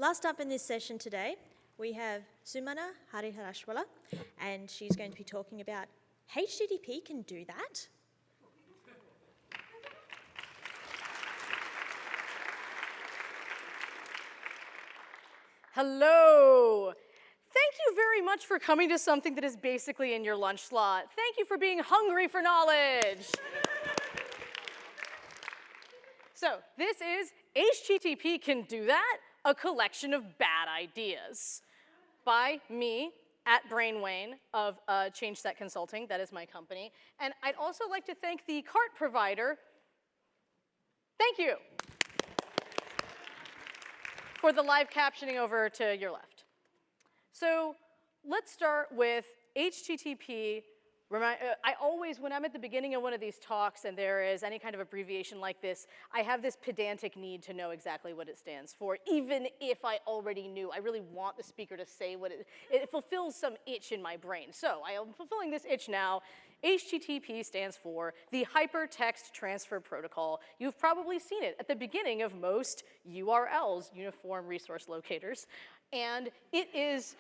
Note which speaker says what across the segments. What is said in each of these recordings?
Speaker 1: Last up in this session today, we have Sumana Harihareswara, and she's going to be talking about HTTP can do that.
Speaker 2: Hello. Thank you very much for coming to something that is basically in your lunch slot. Thank you for being hungry for knowledge. So this is HTTP Can Do That, a collection of bad ideas by me at Brainwane of ChangeSet Consulting. That is my company. And I'd also like to thank the cart provider. Thank you for the live captioning over to your left. So let's start with HTTP. I always, when I'm at the beginning of one of these talks and there is any kind of abbreviation like this, I have this pedantic need to know exactly what it stands for, even if I already knew. I really want the speaker to say what it fulfills some itch in my brain. So I am fulfilling this itch now. HTTP stands for the Hypertext Transfer Protocol. You've probably seen it at the beginning of most URLs, Uniform Resource Locators. And it is,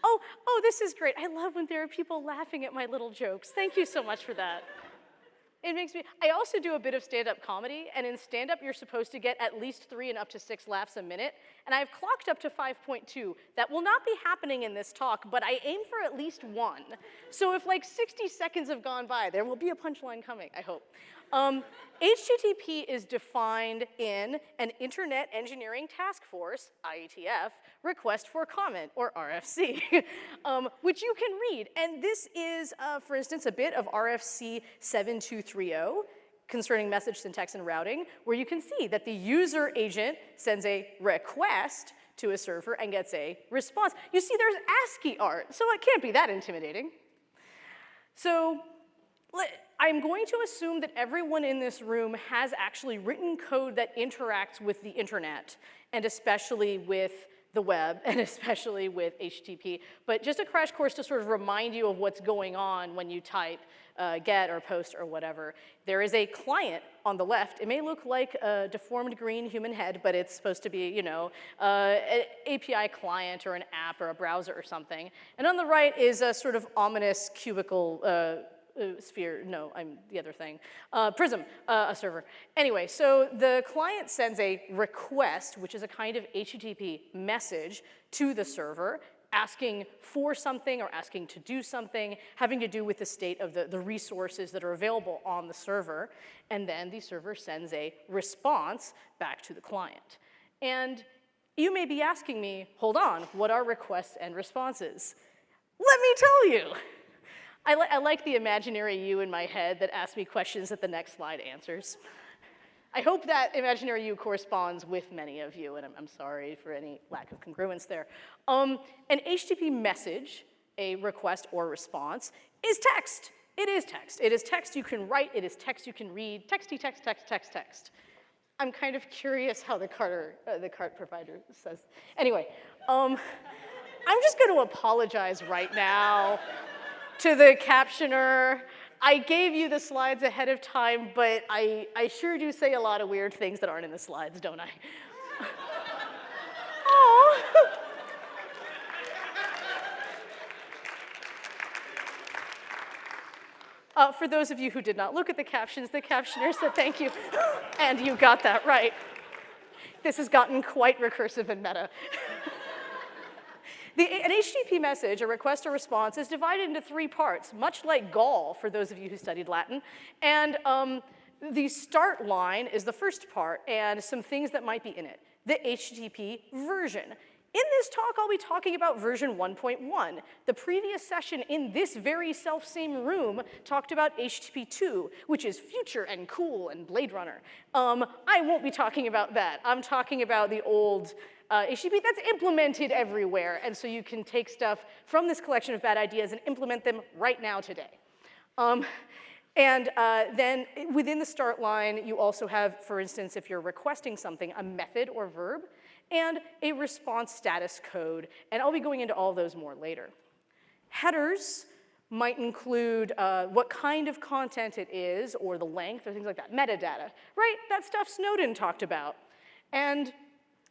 Speaker 2: oh, this is great. I love when there are people laughing at my little jokes. Thank you so much for that. It makes me, I also do a bit of stand-up comedy, and in stand-up you're supposed to get at least 3 and up to 6 laughs a minute, and I've clocked up to 5.2. That will not be happening in this talk, but I aim for at least 1. So if like 60 seconds have gone by, there will be a punchline coming, I hope. HTTP is defined in an Internet Engineering Task Force, IETF, request for comment, or RFC, which you can read. And this is, for instance, a bit of RFC 7230 concerning message syntax and routing, where you can see that the user agent sends a request to a server and gets a response. You see, there's ASCII art, so it can't be that intimidating. So I'm going to assume that everyone in this room has actually written code that interacts with the internet, and especially with the web, and especially with HTTP. But just a crash course to sort of remind you of what's going on when you type get or post or whatever. There is a client on the left. It may look like a deformed green human head, but it's supposed to be, you know, an API client or an app or a browser or something. And on the right is a sort of ominous cubicle sphere, no, I'm the other thing. Prism, a server. Anyway, so the client sends a request, which is a kind of HTTP message to the server, asking for something or asking to do something, having to do with the state of the resources that are available on the server. And then the server sends a response back to the client. And you may be asking me, hold on, what are requests and responses? Let me tell you. I like the imaginary you in my head that asks me questions that the next slide answers. I hope that imaginary you corresponds with many of you, and I'm sorry for any lack of congruence there. An HTTP message, a request or response, is text. It is text. It is text you can write. It is text you can read. Texty, text, text, text, text. I'm kind of curious how the cart provider says. Anyway, I'm just going to apologize right now to the captioner. I gave you the slides ahead of time, but I sure do say a lot of weird things that aren't in the slides, don't I? Oh. For those of you who did not look at the captions, the captioner said thank you, and you got that right. This has gotten quite recursive and meta. An HTTP message, a request or response, is divided into 3 parts, much like Gaul, for those of you who studied Latin. And the start line is the first part, and some things that might be in it. The HTTP version. In this talk, I'll be talking about version 1.1. The previous session in this very self-same room talked about HTTP 2, which is future and cool and Blade Runner. I won't be talking about that. I'm talking about the old HTTP that's implemented everywhere, and so you can take stuff from this collection of bad ideas and implement them right now today. Then within the start line, you also have, for instance, if you're requesting something, a method or verb, and a response status code, and I'll be going into all of those more later. Headers might include what kind of content it is, or the length, or things like that, metadata, right? That stuff Snowden talked about. And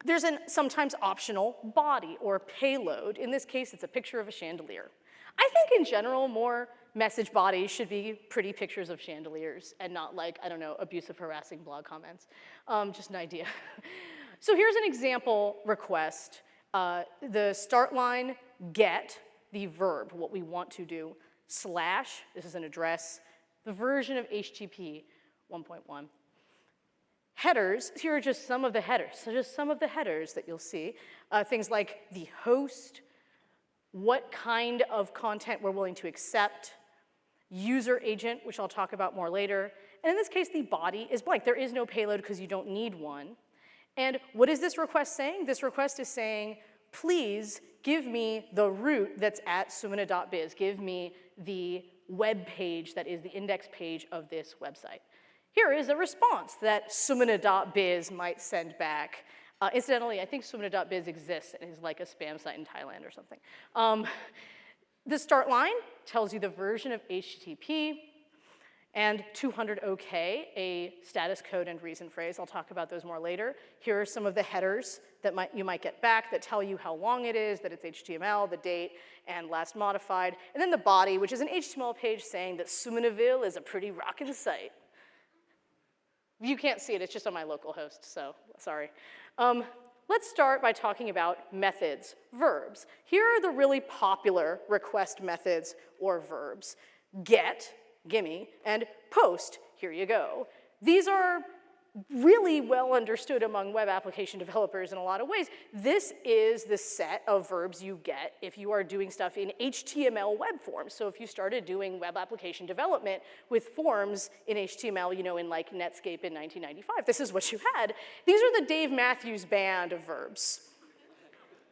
Speaker 2: There's a sometimes optional body or payload. In this case, it's a picture of a chandelier. I think in general, more message bodies should be pretty pictures of chandeliers and not like, I don't know, abusive, harassing blog comments. Just an idea. So here's an example request. The start line, get, the verb, what we want to do, slash, this is an address, the version of HTTP 1.1. Headers, here are just some of the headers. So just some of the headers that you'll see. Things like the host, what kind of content we're willing to accept, user agent, which I'll talk about more later. And in this case, the body is blank. There is no payload because you don't need one. And what is this request saying? This request is saying, please give me the root that's at sumana.biz. Give me the web page that is the index page of this website. Here is a response that sumana.biz might send back. Incidentally, I think sumana.biz exists and is like a spam site in Thailand or something. The start line tells you the version of HTTP, and 200 OK, a status code and reason phrase. I'll talk about those more later. Here are some of the headers that you might get back that tell you how long it is, that it's HTML, the date, and last modified. And then the body, which is an HTML page saying that Sumanaville is a pretty rockin' site. You can't see it, it's just on my local host, so sorry. Let's start by talking about methods, verbs. Here are the really popular request methods or verbs. Get, gimme, and post, here you go. These are really well understood among web application developers in a lot of ways. This is the set of verbs you get if you are doing stuff in HTML web forms. So if you started doing web application development with forms in HTML, you know, in like Netscape in 1995, this is what you had. These are the Dave Matthews Band of verbs.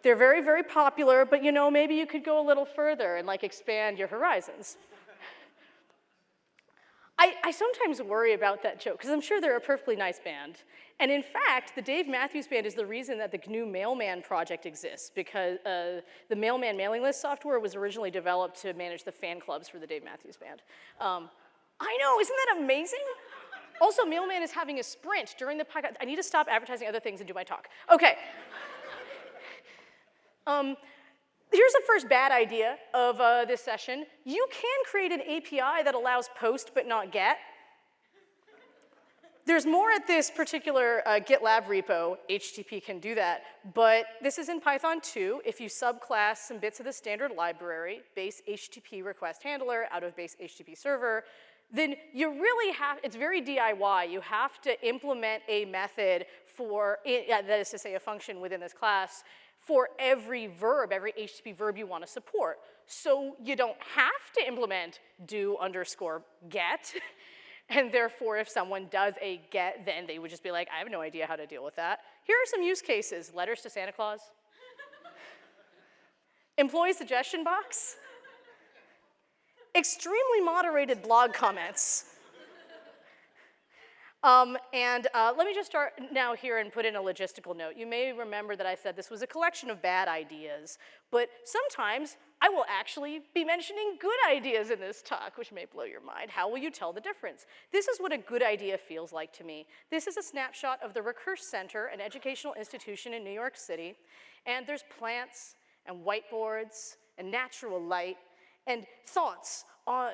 Speaker 2: They're very, very popular, but you know, maybe you could go a little further and like expand your horizons. I sometimes worry about that joke, because I'm sure they're a perfectly nice band. And in fact, the Dave Matthews Band is the reason that the GNU Mailman project exists, because the Mailman mailing list software was originally developed to manage the fan clubs for the Dave Matthews Band. I know, isn't that amazing? Also, Mailman is having a sprint during the PyCon. I need to stop advertising other things and do my talk. Okay. Here's the first bad idea of this session. You can create an API that allows post but not get. There's more at this particular GitLab repo. HTTP can do that. But this is in Python 2. If you subclass some bits of the standard library, base HTTP request handler out of base HTTP server, then you really have, it's very DIY. You have to implement a method for, that is to say a function within this class, for every verb, every HTTP verb you want to support. So you don't have to implement do_get. And therefore, if someone does a get, then they would just be like, I have no idea how to deal with that. Here are some use cases. Letters to Santa Claus. Employee suggestion box. Extremely moderated blog comments. Let me just start now here and put in a logistical note. You may remember that I said this was a collection of bad ideas, but sometimes I will actually be mentioning good ideas in this talk, which may blow your mind. How will you tell the difference? This is what a good idea feels like to me. This is a snapshot of the Recurse Center, an educational institution in New York City, and there's plants and whiteboards and natural light and thoughts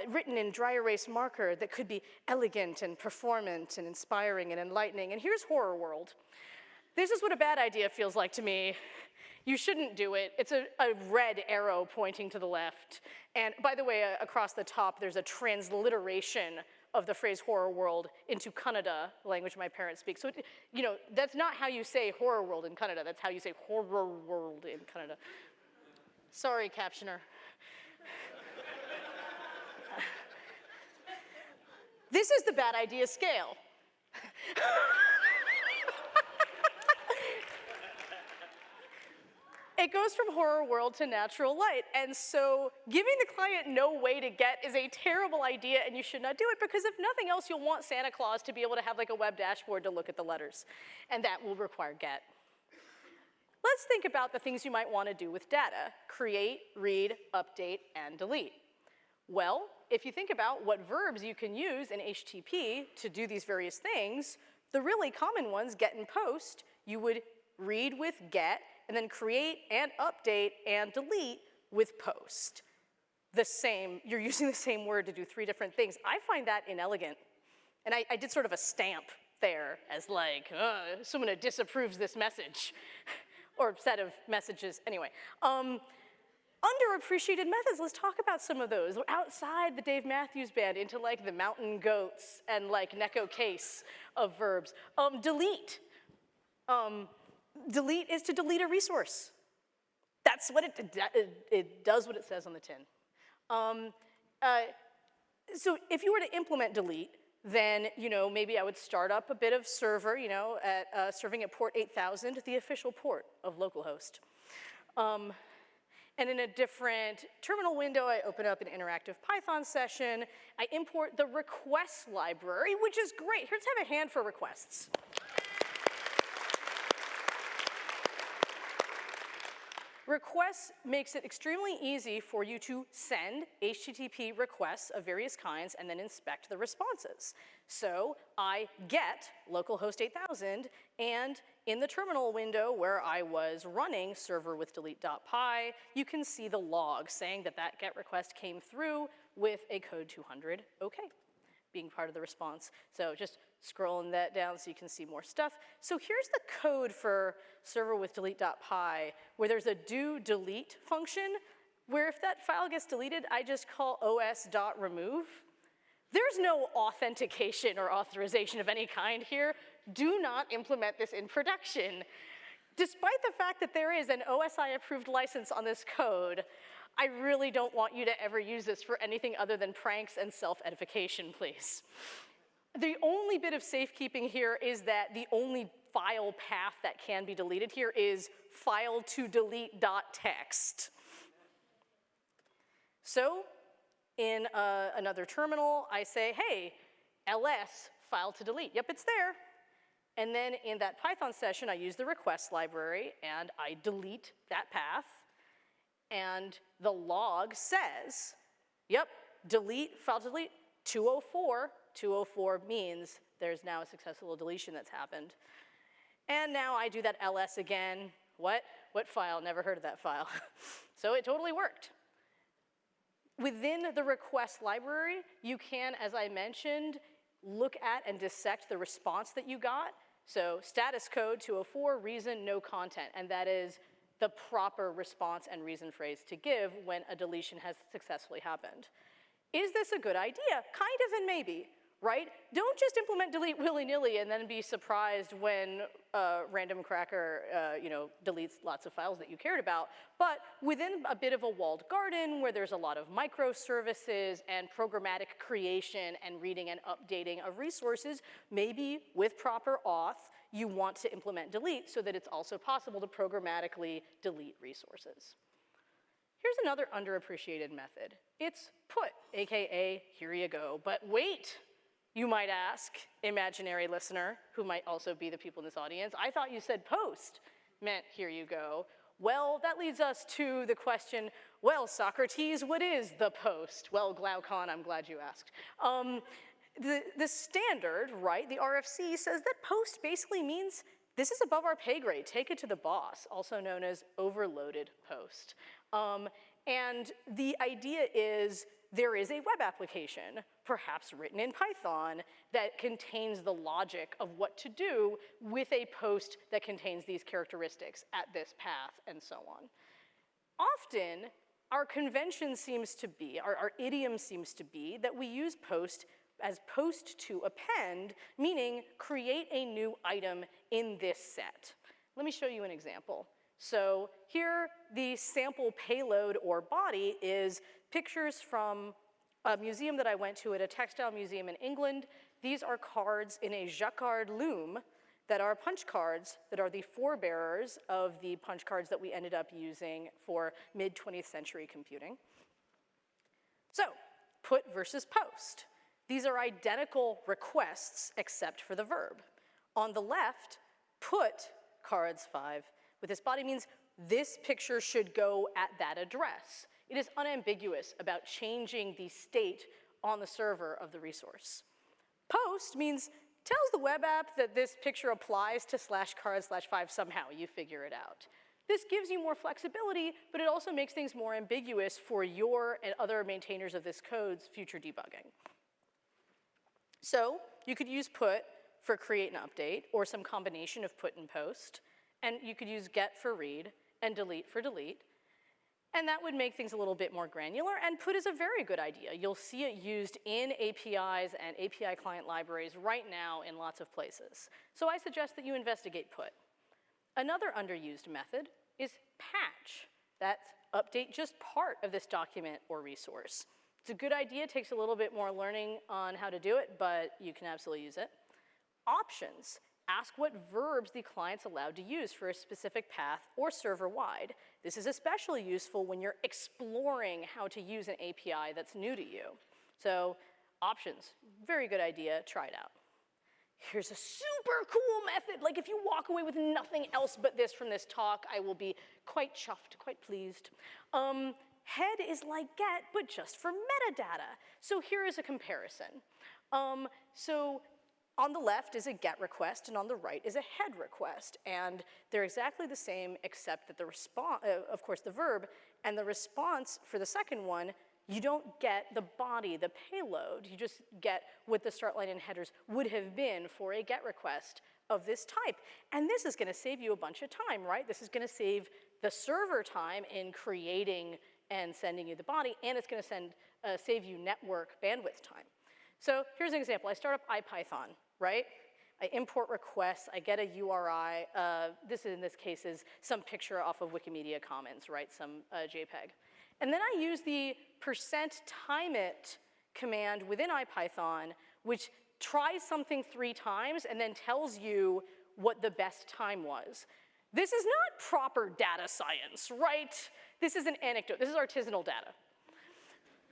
Speaker 2: written in dry erase marker that could be elegant and performant and inspiring and enlightening. And here's Horror World. This is what a bad idea feels like to me. You shouldn't do it. It's a red arrow pointing to the left. And by the way, across the top, there's a transliteration of the phrase horror world into Kannada, the language my parents speak. So, you know, that's not how you say horror world in Kannada. That's how you say horror world in Kannada. Sorry, captioner. This is the bad idea scale. It goes from horror world to natural light. And so giving the client no way to get is a terrible idea, and you should not do it, because if nothing else, you'll want Santa Claus to be able to have like a web dashboard to look at the letters. And that will require get. Let's think about the things you might want to do with data. Create, read, update, and delete. Well, if you think about what verbs you can use in HTTP to do these various things, the really common ones, get and post, you would read with get, and then create and update and delete with post. You're using the same word to do 3 different things. I find that inelegant. And I did sort of a stamp there as like, someone disapproves this message, or set of messages, anyway. Underappreciated methods, let's talk about some of those. We're outside the Dave Matthews Band into like the mountain goats and like neko case of verbs. Delete. Delete is to delete a resource. That's what it does what it says on the tin. So if you were to implement delete, then maybe I would start up a bit of server, at serving at port 8000, the official port of localhost. And in a different terminal window, I open up an interactive Python session. I import the requests library, which is great. Let's have a hand for requests. Requests makes it extremely easy for you to send HTTP requests of various kinds and then inspect the responses. So I get localhost 8000, and in the terminal window where I was running server with delete.py, you can see the log saying that that GET request came through with a code 200 OK, being part of the response. So just scrolling that down so you can see more stuff. So here's the code for server with delete.py, where there's a do delete function, where if that file gets deleted, I just call os.remove. There's no authentication or authorization of any kind here. Do not implement this in production. Despite the fact that there is an OSI-approved license on this code, I really don't want you to ever use this for anything other than pranks and self-edification, please. The only bit of safekeeping here is that the only file path that can be deleted here is file to delete.txt. So in another terminal, I say, hey, ls file to delete. Yep, it's there. And then in that Python session, I use the requests library, and I delete that path. And the log says, yep, delete, file to delete, 204. 204 means there's now a successful deletion that's happened. And now I do that ls again. What file? Never heard of that file. So it totally worked. Within the request library, you can, as I mentioned, look at and dissect the response that you got. So status code 204, reason, no content. And that is the proper response and reason phrase to give when a deletion has successfully happened. Is this a good idea? Kind of and maybe, right? Don't just implement delete willy-nilly and then be surprised when random cracker deletes lots of files that you cared about. But within a bit of a walled garden where there's a lot of microservices and programmatic creation and reading and updating of resources, maybe with proper auth, you want to implement delete so that it's also possible to programmatically delete resources. Here's another underappreciated method. It's put, AKA here you go. But wait, you might ask, imaginary listener, who might also be the people in this audience, I thought you said post meant here you go. Well, that leads us to the question, well, Socrates, what is the post? Well, Glaucon, I'm glad you asked. The standard, right, the RFC says that post basically means this is above our pay grade, take it to the boss, also known as overloaded post. And the idea is there is a web application, perhaps written in Python, that contains the logic of what to do with a post that contains these characteristics at this path and so on. Often, our convention seems to be, our idiom seems to be that we use post as post to append, meaning create a new item in this set. Let me show you an example. So here, the sample payload or body is pictures from a museum that I went to at a textile museum in England. These are cards in a jacquard loom that are punch cards that are the forebearers of the punch cards that we ended up using for mid-20th century computing. So, put versus post. These are identical requests except for the verb. On the left, put cards 5 with this body means this picture should go at that address. It is unambiguous about changing the state on the server of the resource. Post means tells the web app that this picture applies to /CRUD/5 somehow. You figure it out. This gives you more flexibility, but it also makes things more ambiguous for your and other maintainers of this code's future debugging. So you could use put for create and update, or some combination of put and post, and you could use get for read and delete for delete, and that would make things a little bit more granular, and put is a very good idea. You'll see it used in APIs and API client libraries right now in lots of places. So I suggest that you investigate put. Another underused method is patch. That's update just part of this document or resource. It's a good idea, takes a little bit more learning on how to do it, but you can absolutely use it. Options. Ask what verbs the client's allowed to use for a specific path or server-wide. This is especially useful when you're exploring how to use an API that's new to you. So options, very good idea, try it out. Here's a super cool method. Like if you walk away with nothing else but this from this talk, I will be quite chuffed, quite pleased. Head is like get, but just for metadata. So here is a comparison. So on the left is a get request, and on the right is a head request. And they're exactly the same, except that the response, of course, the verb, and the response for the second one, you don't get the body, the payload. You just get what the start line and headers would have been for a get request of this type. And this is gonna save you a bunch of time, right? This is gonna save the server time in creating and sending you the body, and it's gonna save you network bandwidth time. So here's an example. I start up IPython, right? I import requests, I get a URI. This in this case is some picture off of Wikimedia Commons, right? Some JPEG. And then I use the %timeit command within IPython, which tries something 3 times and then tells you what the best time was. This is not proper data science, right? This is an anecdote. This is artisanal data.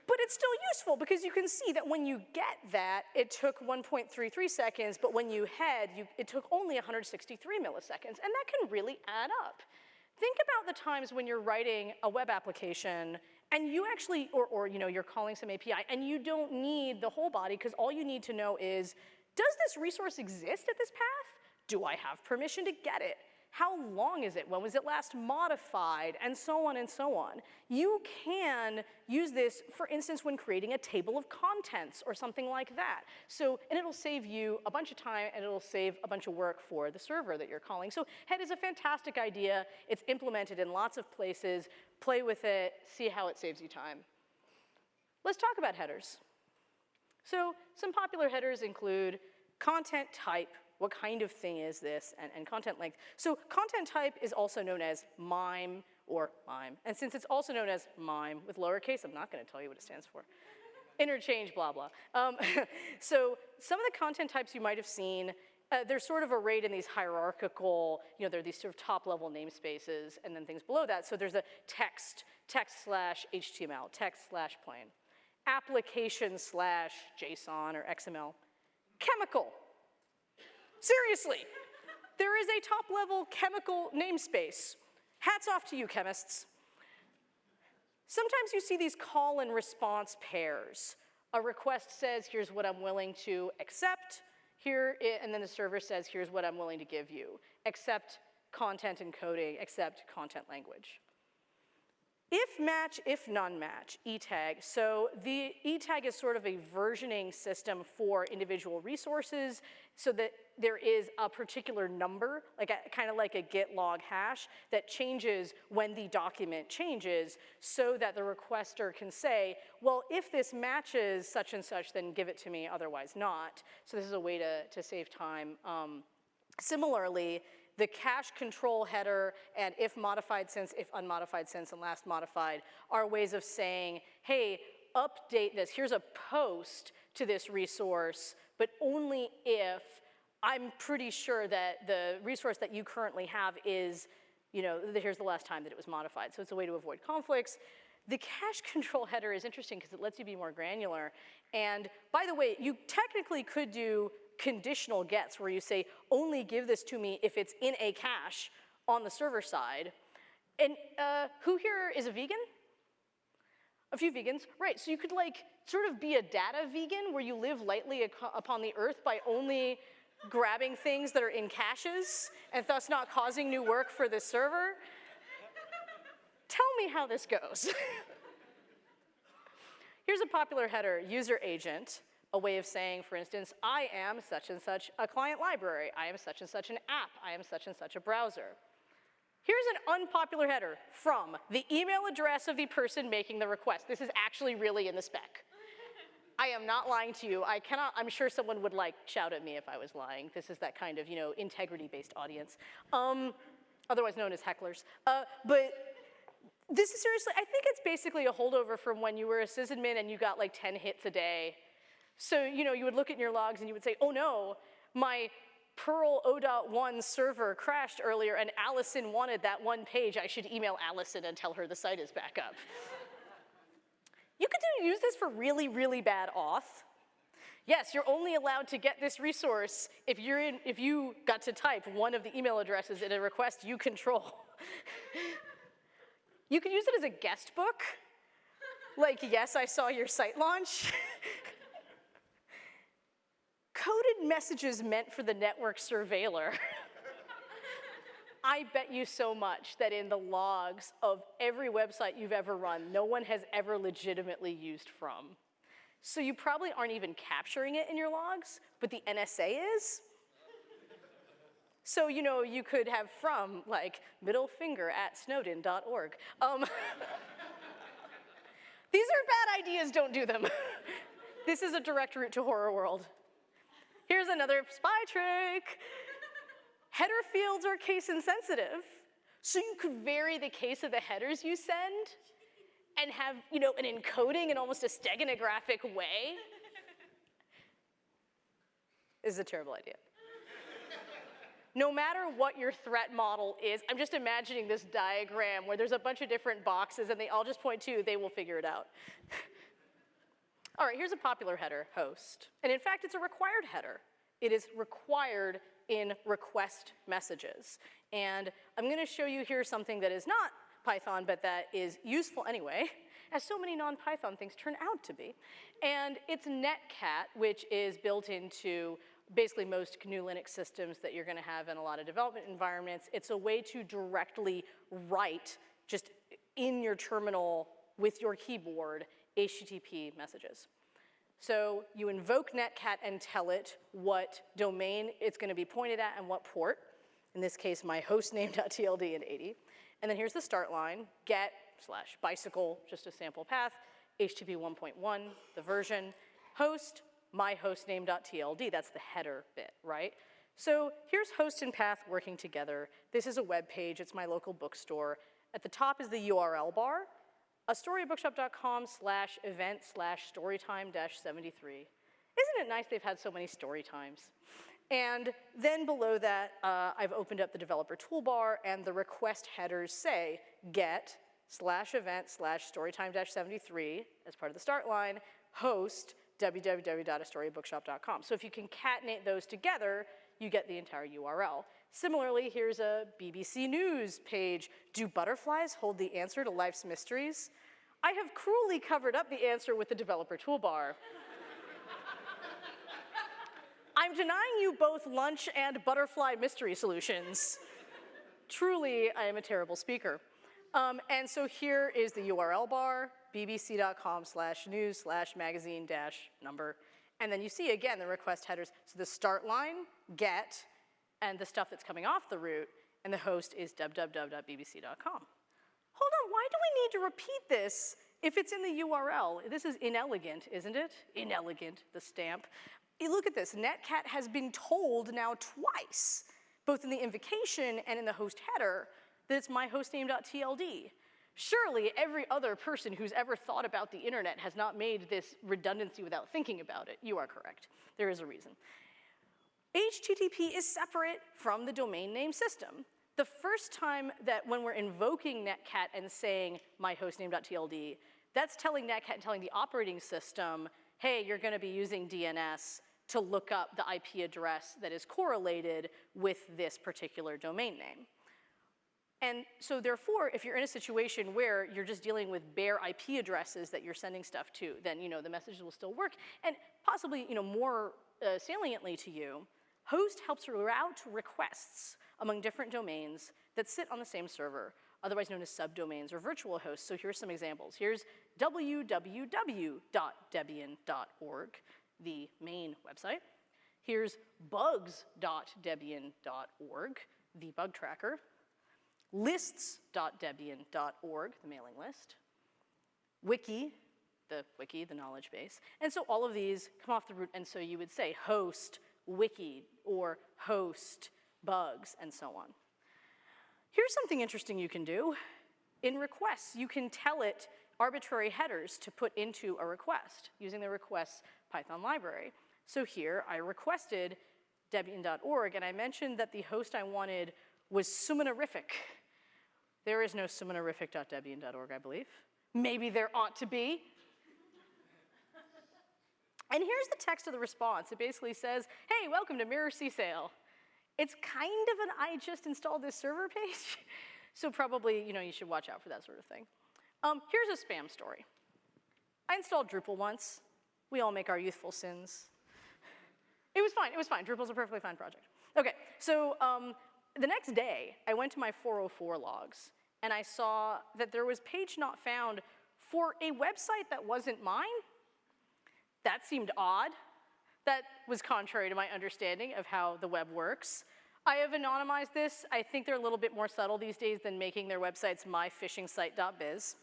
Speaker 2: But it's still useful because you can see that when you get that, it took 1.33 seconds, but when you head, it took only 163 milliseconds, and that can really add up. Think about the times when you're writing a web application and you actually, or you know, you're calling some API and you don't need the whole body because all you need to know is, does this resource exist at this path? Do I have permission to get it? How long is it? When was it last modified? And so on and so on. You can use this, for instance, when creating a table of contents or something like that. So, and it'll save you a bunch of time and it'll save a bunch of work for the server that you're calling. So head is a fantastic idea. It's implemented in lots of places. Play with it, see how it saves you time. Let's talk about headers. So some popular headers include content type. What kind of thing is this, and content length. So content type is also known as MIME or MIME. And since it's also known as MIME with lowercase, I'm not gonna tell you what it stands for. Interchange, blah, blah. So some of the content types you might have seen, they're sort of arrayed in these hierarchical, you know, they're these sort of top-level namespaces, and then things below that. So there's a text/HTML, text/plain, application/JSON or XML, chemical. Seriously, there is a top-level chemical namespace. Hats off to you, chemists. Sometimes you see these call and response pairs. A request says, here's what I'm willing to accept, and then the server says, here's what I'm willing to give you. Accept content encoding, accept content language. If match, if non-match, e-tag. So the e-tag is sort of a versioning system for individual resources so that there is a particular number, kind of like a git log hash, that changes when the document changes so that the requester can say, well, if this matches such and such, then give it to me, otherwise not. So this is a way to save time. Similarly, the cache control header and if modified since, if unmodified since, and last modified are ways of saying, hey, update this. Here's a post to this resource, but only if I'm pretty sure that the resource that you currently have is, you know, here's the last time that it was modified. So it's a way to avoid conflicts. The cache control header is interesting because it lets you be more granular. And by the way, you technically could do conditional gets where you say, only give this to me if it's in a cache on the server side. And who here is a vegan? A few vegans, right. So you could like sort of be a data vegan where you live lightly upon the earth by only grabbing things that are in caches and thus not causing new work for this server. Tell me how this goes. Here's a popular header, user agent, a way of saying, for instance, I am such and such a client library. I am such and such an app. I am such and such a browser. Here's an unpopular header from the email address of the person making the request. This is actually really in the spec. I am not lying to you. I'm sure someone would like shout at me if I was lying. This is that kind of, integrity-based audience, otherwise known as hecklers. But this is seriously, I think it's basically a holdover from when you were a sysadmin and you got like 10 hits a day. So, you would look at your logs and you would say, oh no, my Perl 0.1 server crashed earlier and Allison wanted that one page. I should email Allison and tell her the site is back up. You could use this for really, really bad auth. Yes, you're only allowed to get this resource if you got to type one of the email addresses in a request you control. You could use it as a guest book. Like, yes, I saw your site launch. Coded messages meant for the network surveiller. I bet you so much that in the logs of every website you've ever run, no one has ever legitimately used from. So you probably aren't even capturing it in your logs, but the NSA is. So, you could have from, like, middlefinger@snowden.org. These are bad ideas, don't do them. This is a direct route to horror world. Here's another spy trick. Header fields are case insensitive, so you could vary the case of the headers you send and have, an encoding in almost a steganographic way. This is a terrible idea. No matter what your threat model is, I'm just imagining this diagram where there's a bunch of different boxes and they all just point to, they will figure it out. All right, here's a popular header, host. And in fact, it's a required header. It is required in request messages. And I'm gonna show you here something that is not Python, but that is useful anyway, as so many non-Python things turn out to be. And it's netcat, which is built into basically most GNU Linux systems that you're gonna have in a lot of development environments. It's a way to directly write, just in your terminal with your keyboard, HTTP messages. So you invoke netcat and tell it what domain it's gonna be pointed at and what port. In this case, my hostname.tld and 80. And then here's the start line, get/bicycle, just a sample path, HTTP 1.1, the version, host, my hostname.tld, that's the header bit, right? So here's host and path working together. This is a web page, it's my local bookstore. At the top is the URL bar, a storybookshop.com/event/storytime-73. Isn't it nice they've had so many story times? And then below that, I've opened up the developer toolbar and the request headers say get/event/storytime-73 as part of the start line, host www.astorybookshop.com. So if you concatenate those together, you get the entire URL. Similarly, here's a BBC News page. Do butterflies hold the answer to life's mysteries? I have cruelly covered up the answer with the developer toolbar. I'm denying you both lunch and butterfly mystery solutions. Truly, I am a terrible speaker. And so here is the URL bar, bbc.com/news/magazine-number. And then you see, again, the request headers. So the start line, get, and the stuff that's coming off the route, and the host is www.bbc.com. Hold on, why do we need to repeat this if it's in the URL? This is inelegant, isn't it? Inelegant, the stamp. You look at this, netcat has been told now twice, both in the invocation and in the host header, that it's my hostname.tld. Surely every other person who's ever thought about the internet has not made this redundancy without thinking about it. You are correct, there is a reason. HTTP is separate from the domain name system. The first time that when we're invoking netcat and saying my hostname.tld, that's telling netcat and telling the operating system, hey, you're gonna be using DNS to look up the IP address that is correlated with this particular domain name. And so therefore, if you're in a situation where you're just dealing with bare IP addresses that you're sending stuff to, then the messages will still work. And possibly more saliently to you, Host helps route requests among different domains that sit on the same server, otherwise known as subdomains or virtual hosts. So here's some examples. Here's www.debian.org, the main website. Here's bugs.debian.org, the bug tracker. Lists.debian.org, the mailing list. Wiki, the knowledge base. And so all of these come off the root, and so you would say host wiki or host bugs and so on. Here's something interesting you can do. In requests, you can tell it arbitrary headers to put into a request using the requests Python library. So here I requested debian.org, and I mentioned that the host I wanted was Sumanarific. There is no sumanarific.debian.org, I believe. Maybe there ought to be. And here's the text of the response. It basically says, hey, welcome to Mirror CSAIL. It's kind of an I just installed this server page. So probably, you should watch out for that sort of thing. Here's a spam story. I installed Drupal once. We all make our youthful sins. It was fine. Drupal's a perfectly fine project. Okay, so the next day, I went to my 404 logs, and I saw that there was page not found for a website that wasn't mine. That seemed odd. That was contrary to my understanding of how the web works. I have anonymized this. I think they're a little bit more subtle these days than making their websites myphishingsite.biz.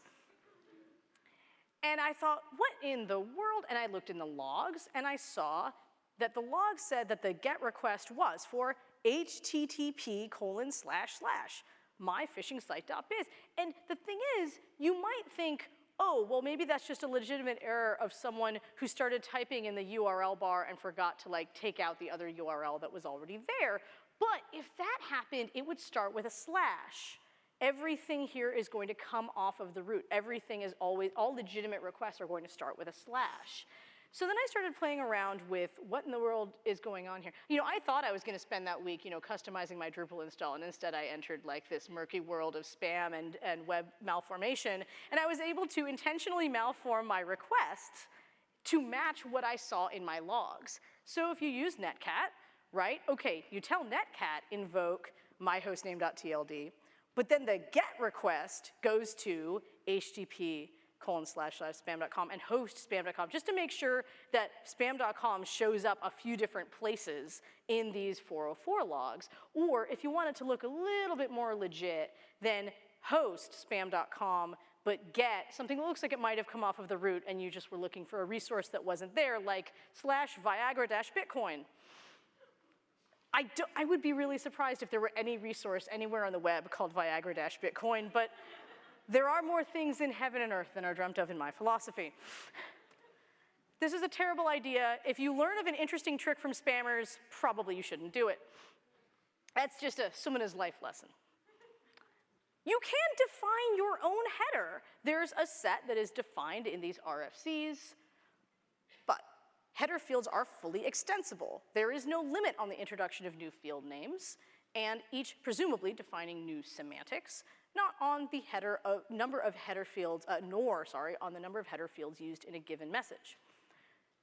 Speaker 2: And I thought, what in the world? And I looked in the logs, and I saw that the log said that the GET request was for http:// And the thing is, you might think, oh, well, maybe that's just a legitimate error of someone who started typing in the URL bar and forgot to take out the other URL that was already there. But if that happened, it would start with a slash. Everything here is going to come off of the root. Everything is always, all legitimate requests are going to start with a slash. So then I started playing around with what in the world is going on here. I thought I was going to spend that week, customizing my Drupal install, and instead I entered this murky world of spam and web malformation, and I was able to intentionally malform my requests to match what I saw in my logs. So if you use netcat, right? Okay, you tell netcat invoke myhostname.tld, but then the GET request goes to http://spam.com and host spam.com, just to make sure that spam.com shows up a few different places in these 404 logs. Or if you want it to look a little bit more legit, then host spam.com, but get something that looks like it might have come off of the root and you just were looking for a resource that wasn't there, like /Viagra-Bitcoin. I would be really surprised if there were any resource anywhere on the web called Viagra-Bitcoin, but there are more things in heaven and earth than are dreamt of in my philosophy. This is a terrible idea. If you learn of an interesting trick from spammers, probably you shouldn't do it. That's just a Sumana's life lesson. You can define your own header. There's a set that is defined in these RFCs, but header fields are fully extensible. There is no limit on the introduction of new field names, and each presumably defining new semantics, not on the number of header fields, nor on the number of header fields used in a given message.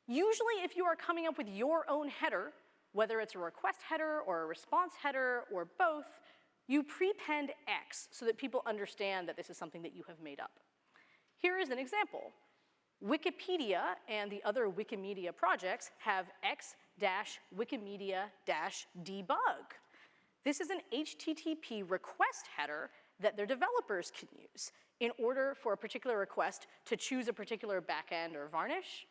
Speaker 2: Usually, if you are coming up with your own header, whether it's a request header or a response header or both, you prepend X so that people understand that this is something that you have made up. Here is an example. Wikipedia and the other Wikimedia projects have x-wikimedia-debug. This is an HTTP request header that their developers can use in order for a particular request to choose a particular backend or varnish,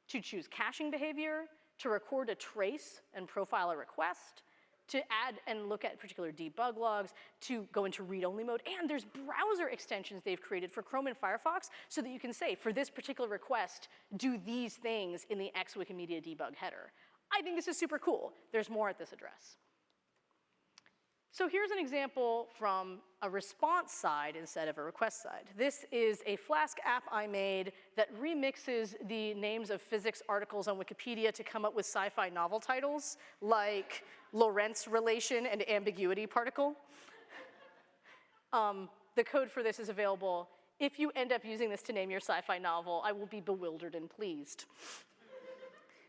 Speaker 2: to choose caching behavior, to record a trace and profile a request, to add and look at particular debug logs, to go into read-only mode, and there's browser extensions they've created for Chrome and Firefox so that you can say, for this particular request, do these things in the X Wikimedia debug header. I think this is super cool. There's more at this address. So here's an example from a response side instead of a request side. This is a Flask app I made that remixes the names of physics articles on Wikipedia to come up with sci-fi novel titles, like Lorentz relation and ambiguity particle. The code for this is available. If you end up using this to name your sci-fi novel, I will be bewildered and pleased.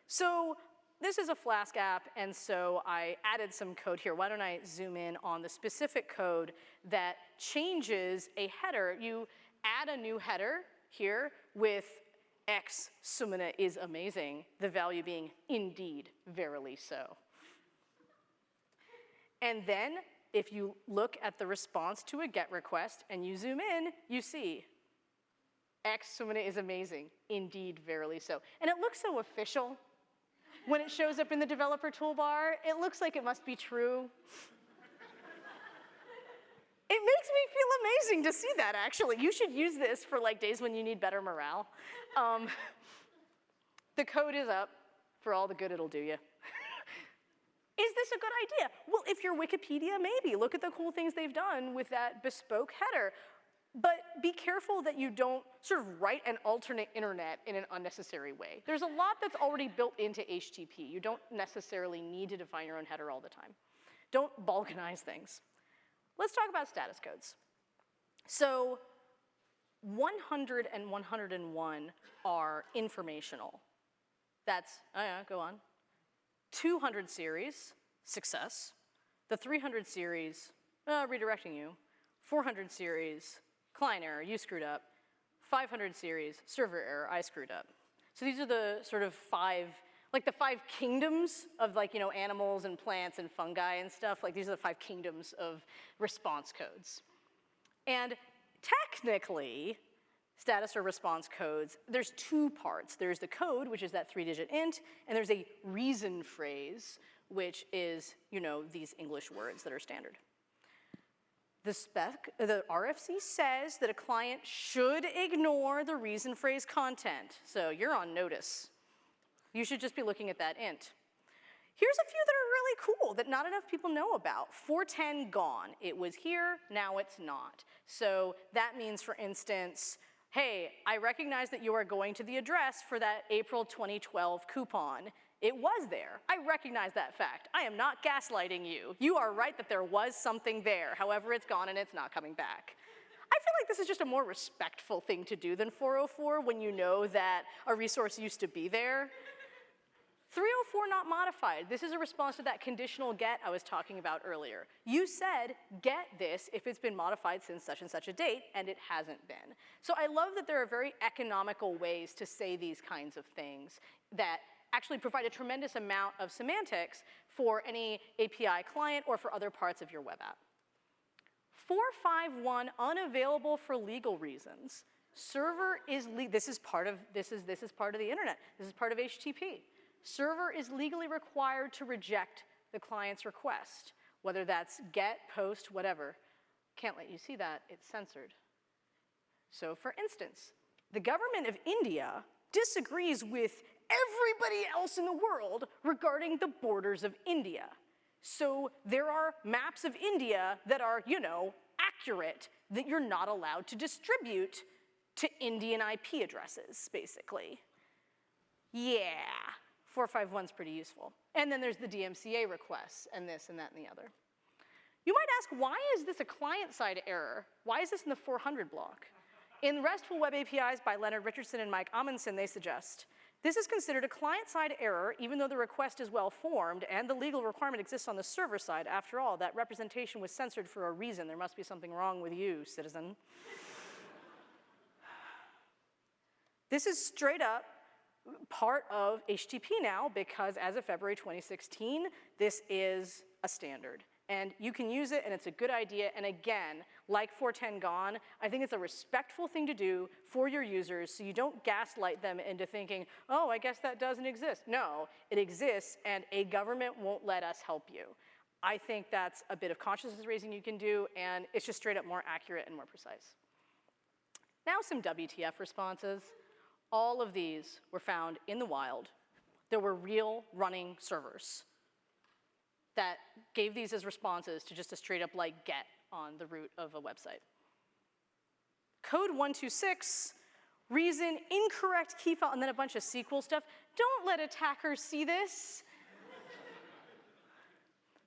Speaker 2: So this is a Flask app, and so I added some code here. Why don't I zoom in on the specific code that changes a header. You add a new header here with X Sumana is amazing, the value being indeed, verily so. And then if you look at the response to a GET request and you zoom in, you see X Sumana is amazing, indeed, verily so. And it looks so official. When it shows up in the developer toolbar, it looks like it must be true. It makes me feel amazing to see that, actually. You should use this for like days when you need better morale. The code is up for all the good it'll do you. Is this a good idea? Well, if you're Wikipedia, maybe. Look at the cool things they've done with that bespoke header. But be careful that you don't sort of write an alternate internet in an unnecessary way. There's a lot that's already built into HTTP. You don't necessarily need to define your own header all the time. Don't balkanize things. Let's talk about status codes. So 100 and 101 are informational. That's, oh yeah, go on. 200 series, success. The 300 series, redirecting you. 400 series, client error, you screwed up. 500 series, server error, I screwed up. So these are the sort of the 5 kingdoms of like, you know, animals and plants and fungi and stuff. Like these are the 5 kingdoms of response codes. And technically, status or response codes, there's 2 parts. There's the code, which is that 3-digit int, and there's a reason phrase, which is, you know, these English words that are standard. The RFC says that a client should ignore the reason phrase content. So you're on notice. You should just be looking at that int. Here's a few that are really cool that not enough people know about. 410 gone. It was here, now it's not. So that means, for instance, hey, I recognize that you are going to the address for that April 2012 coupon. It was there. I recognize that fact. I am not gaslighting you. You are right that there was something there. However, it's gone and it's not coming back. I feel like this is just a more respectful thing to do than 404 when you know that a resource used to be there. 304 not modified. This is a response to that conditional get I was talking about earlier. You said, get this if it's been modified since such and such a date, and it hasn't been. So I love that there are very economical ways to say these kinds of things that actually provide a tremendous amount of semantics for any API client or for other parts of your web app. 451, unavailable for legal reasons. Server is, this is part of the internet. This is part of HTTP. Server is legally required to reject the client's request, whether that's get, post, whatever. Can't let you see that, it's censored. So for instance, the government of India disagrees with everybody else in the world regarding the borders of India. So there are maps of India that are, you know, accurate that you're not allowed to distribute to Indian IP addresses, basically. Yeah. 451's pretty useful. And then there's the DMCA requests, and this and that and the other. You might ask, why is this a client-side error? Why is this in the 400 block? In RESTful Web APIs by Leonard Richardson and Mike Amundsen, they suggest, this is considered a client-side error even though the request is well-formed and the legal requirement exists on the server side. After all, that representation was censored for a reason. There must be something wrong with you, citizen. This is straight up part of HTTP now because as of February 2016, this is a standard. And you can use it and it's a good idea. And again, like 410 gone, I think it's a respectful thing to do for your users so you don't gaslight them into thinking, oh, I guess that doesn't exist. No, it exists and a government won't let us help you. I think that's a bit of consciousness raising you can do and it's just straight up more accurate and more precise. Now some WTF responses. All of these were found in the wild. There were real running servers that gave these as responses to just a straight up like get on the root of a website. Code 126, reason, incorrect key file, and then a bunch of SQL stuff. Don't let attackers see this.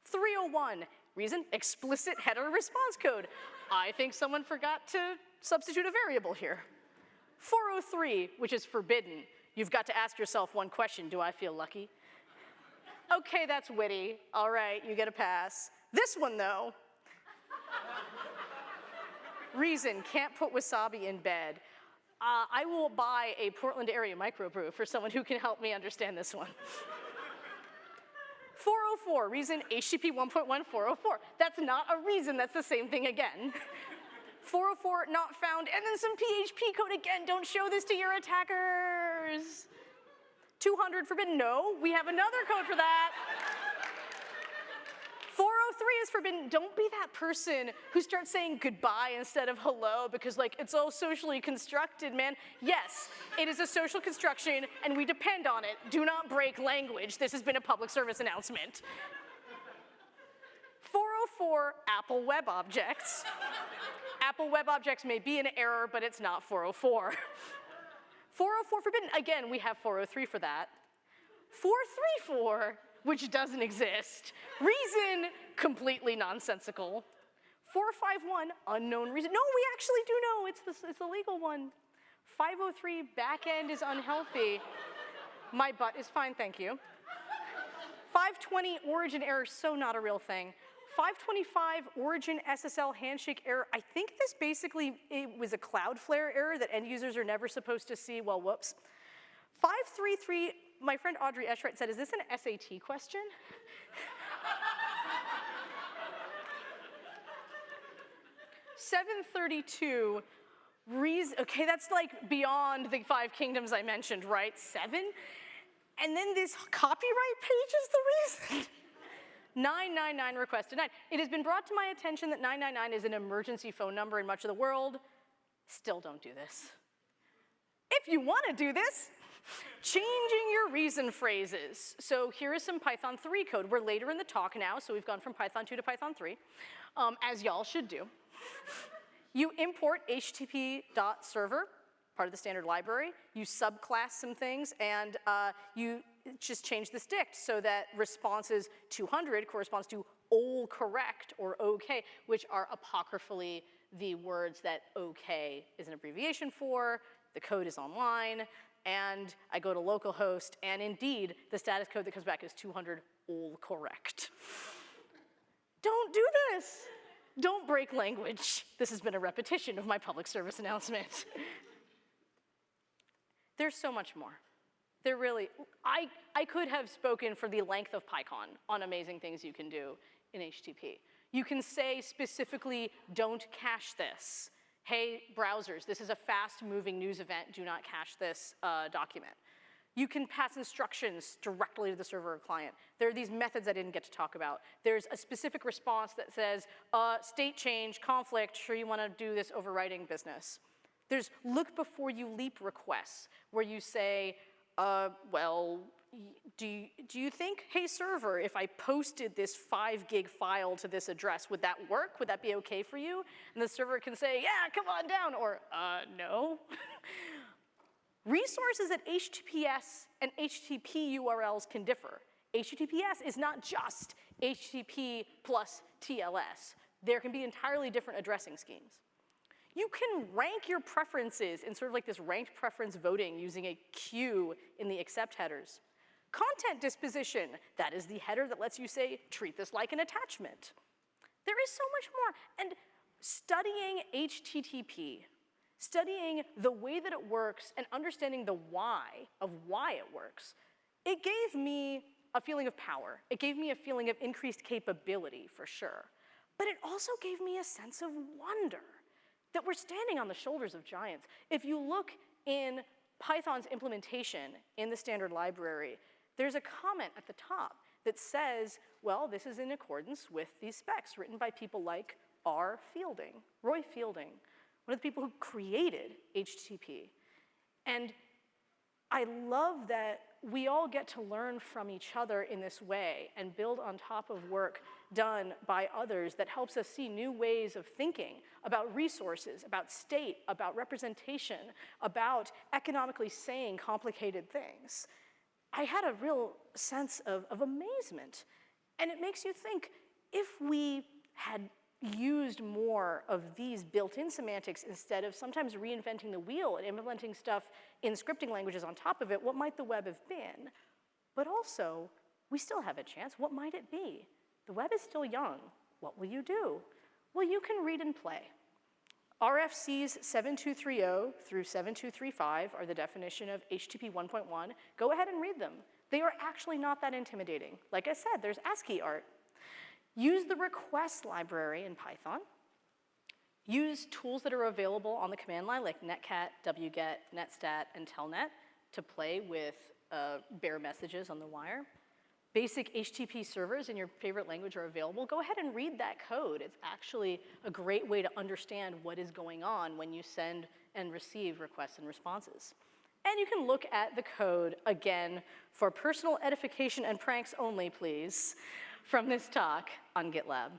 Speaker 2: 301, reason, explicit header response code. I think someone forgot to substitute a variable here. 403, which is forbidden. You've got to ask yourself one question, do I feel lucky? Okay, that's witty. All right, you get a pass. This one, though. Reason, can't put wasabi in bed. I will buy a Portland area microbrew for someone who can help me understand this one. 404, reason HTTP 1.1 404. That's not a reason, that's the same thing again. 404, not found, and then some PHP code again. Don't show this to your attackers. 200, forbidden. No, we have another code for that. 403 is forbidden. Don't be that person who starts saying goodbye instead of hello because, like, it's all socially constructed, man. Yes, it is a social construction, and we depend on it. Do not break language. This has been a public service announcement. 404, Apple Web Objects. Apple Web Objects may be an error, but it's not 404. 404 forbidden. Again, we have 403 for that. 434, which doesn't exist. Reason, completely nonsensical. 451, unknown reason. No, we actually do know. It's the legal one. 503, backend is unhealthy. My butt is fine, thank you. 520, origin error, so not a real thing. 525, origin SSL handshake error. I think this basically, it was a Cloudflare error that end users are never supposed to see. Well, whoops. 533, my friend Audrey Eschright said, is this an SAT question? 732, okay, that's like beyond the 5 kingdoms I mentioned, right? 7? And then this copyright page is the reason. 999 request denied. It has been brought to my attention that 999 is an emergency phone number in much of the world. Still don't do this. If you want to do this, changing your reason phrases. So here is some Python 3 code. We're later in the talk now, so we've gone from Python 2 to Python 3, as y'all should do. You import http.server, part of the standard library. You subclass some things, and you just change the dict so that responses 200 corresponds to all correct or OK, which are apocryphally the words that OK is an abbreviation for. The code is online, and I go to localhost, and indeed, the status code that comes back is 200 all correct. Don't do this. Don't break language. This has been a repetition of my public service announcement. There's so much more. There really, I could have spoken for the length of PyCon on amazing things you can do in HTTP. You can say specifically, don't cache this. Hey, browsers, this is a fast-moving news event. Do not cache this document. You can pass instructions directly to the server or client. There are these methods I didn't get to talk about. There's a specific response that says, state change, conflict, sure you want to do this overwriting business. There's look before you leap requests, where you say, well, do you think, hey server, if I posted this 5 gig file to this address, would that work? Would that be okay for you? And the server can say, yeah, come on down, or no. Resources at HTTPS and HTTP URLs can differ. HTTPS is not just HTTP plus TLS. There can be entirely different addressing schemes. You can rank your preferences in sort of like this ranked preference voting using a queue in the accept headers. Content disposition, that is the header that lets you say, treat this like an attachment. There is so much more. And studying HTTP, studying the way that it works and understanding the why of why it works, it gave me a feeling of power. It gave me a feeling of increased capability, for sure. But it also gave me a sense of wonder that we're standing on the shoulders of giants. If you look in Python's implementation in the standard library, there's a comment at the top that says, well, this is in accordance with these specs written by people like Roy Fielding, one of the people who created HTTP. And I love that we all get to learn from each other in this way and build on top of work done by others that helps us see new ways of thinking about resources, about state, about representation, about economically saying complicated things. I had a real sense of amazement. And it makes you think, if we had used more of these built-in semantics instead of sometimes reinventing the wheel and implementing stuff in scripting languages on top of it, what might the web have been? But also, We still have a chance. What might it be? The web is still young. What will you do? Well, you can read and play. RFCs 7230 through 7235 are the definition of HTTP 1.1. Go ahead and read them. They are actually not that intimidating. Like I said, there's ASCII art. Use the request library in Python. Use tools that are available on the command line like netcat, wget, netstat, and telnet to play with bare messages on the wire. Basic HTTP servers in your favorite language are available. Go ahead and read that code. It's actually a great way to understand what is going on when you send and receive requests and responses. And you can look at the code again for personal edification and pranks only, please, from this talk on GitLab.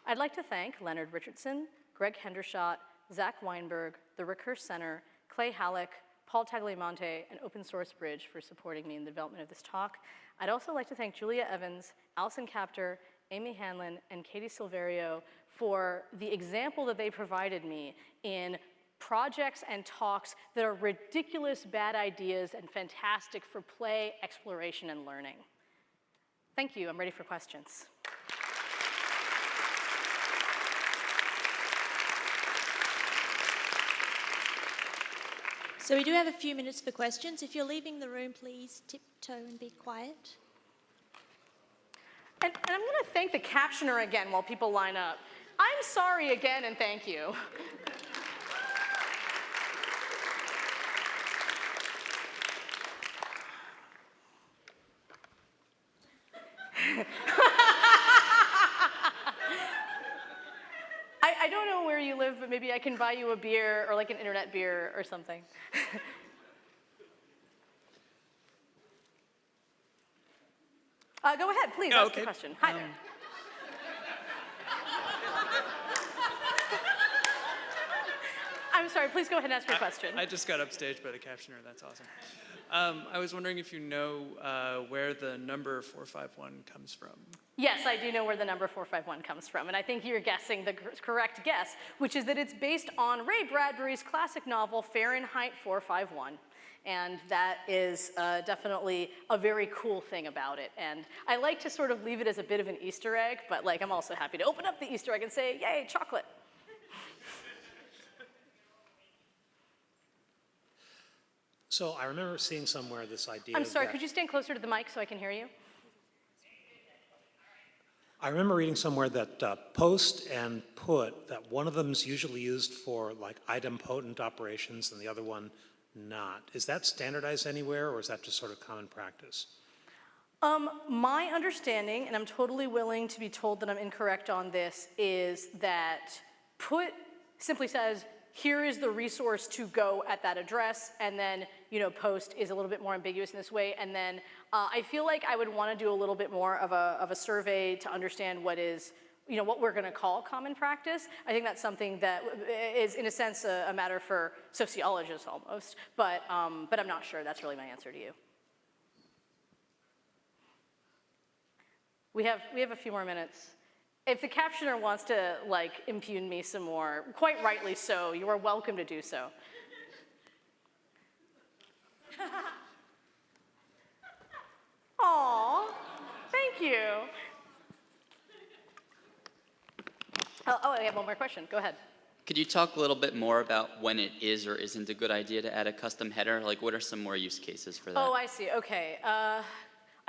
Speaker 2: I'd like to thank Leonard Richardson, Greg Hendershot, Zach Weinberg, the Recurse Center, Clay Halleck, Paul Tagliamonte, and Open Source Bridge for supporting me in the development of this talk. I'd also like to thank Julia Evans, Allison Capter, Amy Hanlon, and Katie Silverio for the example that they provided me in projects and talks that are ridiculous bad ideas and fantastic for play, exploration, and learning. Thank you. I'm ready for questions.
Speaker 1: So we do have a few minutes for questions. If you're leaving the room, please tiptoe and be quiet.
Speaker 2: And I'm going to thank the captioner again while people line up. I'm sorry again, and thank you. I don't know where you live, but maybe I can buy you a beer or like an internet beer or something. Go ahead, please, ask the question. Hi there. I'm sorry, please go ahead and ask your question.
Speaker 3: I just got upstaged by the captioner, that's awesome. I was wondering if you know where the number 451 comes from.
Speaker 2: Yes, I do know where the number 451 comes from, and I think you're guessing the correct guess, which is that it's based on Ray Bradbury's classic novel, Fahrenheit 451. And that is definitely a very cool thing about it. And I like to sort of leave it as a bit of an Easter egg, but like I'm also happy to open up the Easter egg and say, yay, chocolate.
Speaker 4: So I remember seeing somewhere this idea.
Speaker 2: I'm sorry, could you stand closer to the mic so I can hear you?
Speaker 4: I remember reading somewhere that post and put, that one of them is usually used for like idempotent operations and the other one not. Is that standardized anywhere, or is that just sort of common practice?
Speaker 2: My understanding, and I'm totally willing to be told that I'm incorrect on this, is that put simply says, here is the resource to go at that address, and then post is a little bit more ambiguous in this way, and then I feel like I would want to do a little bit more of a survey to understand what is, what we're going to call common practice. I think that's something that is, in a sense, a matter for sociologists almost, but I'm not sure. That's really my answer to you. We have a few more minutes. If the captioner wants to impugn me some more, quite rightly so, you are welcome to do so. Aw, thank you. Oh, I have one more question. Go ahead.
Speaker 5: Could you talk a little bit more about when it is or isn't a good idea to add a custom header? Like, what are some more use cases for that?
Speaker 2: Oh, I see. Okay.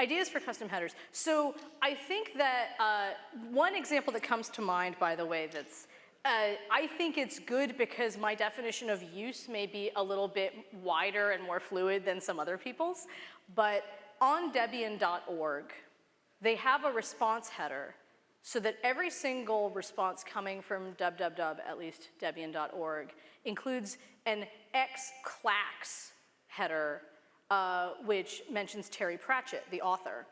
Speaker 2: Ideas for custom headers. So I think that one example that comes to mind, by the way, that's I think it's good because my definition of use may be a little bit wider and more fluid than some other people's. But on Debian.org, they have a response header so that every single response coming from www, at least Debian.org, includes an xclax header, which mentions Terry Pratchett, the author.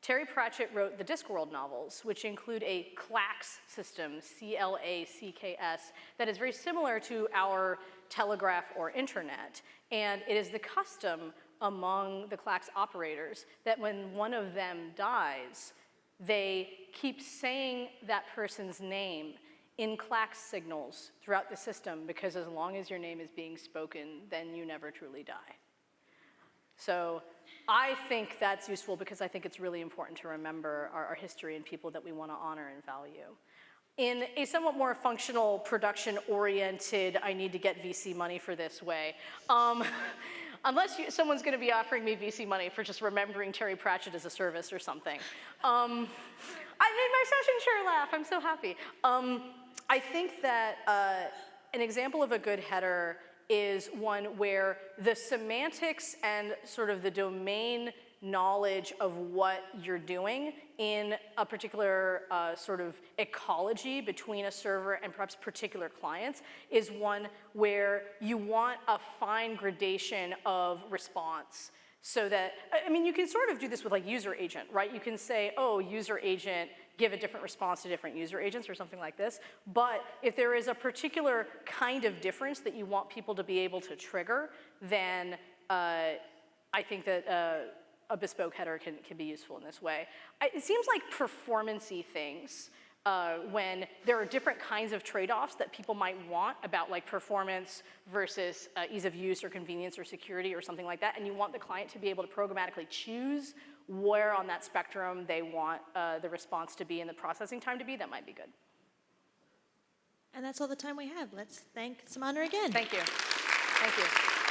Speaker 2: Terry Pratchett wrote the Discworld novels, which include a clacks system, C-L-A-C-K-S, that is very similar to our telegraph or internet. And it is the custom among the clacks operators that when one of them dies, they keep saying that person's name in clacks signals throughout the system, because as long as your name is being spoken, then you never truly die. So I think that's useful because I think it's really important to remember our history and people that we want to honor and value. In a somewhat more functional, production-oriented, I need to get VC money for this way, unless someone's going to be offering me VC money for just remembering Terry Pratchett as a service or something. I made my session chair laugh. I'm so happy. I think that an example of a good header is one where the semantics and sort of the domain knowledge of what you're doing in a particular sort of ecology between a server and perhaps particular clients is one where you want a fine gradation of response. So that, I mean, you can sort of do this with like user agent, right? You can say, oh, user agent, give a different response to different user agents or something like this. But if there is a particular kind of difference that you want people to be able to trigger, then I think that a bespoke header can be useful in this way. It seems like performance-y things when there are different kinds of trade-offs that people might want about like performance versus ease of use or convenience or security or something like that, and you want the client to be able to programmatically choose where on that spectrum they want the response to be and the processing time to be, that might be good.
Speaker 1: And that's all the time we have. Let's thank Sumana again.
Speaker 2: Thank you. Thank you.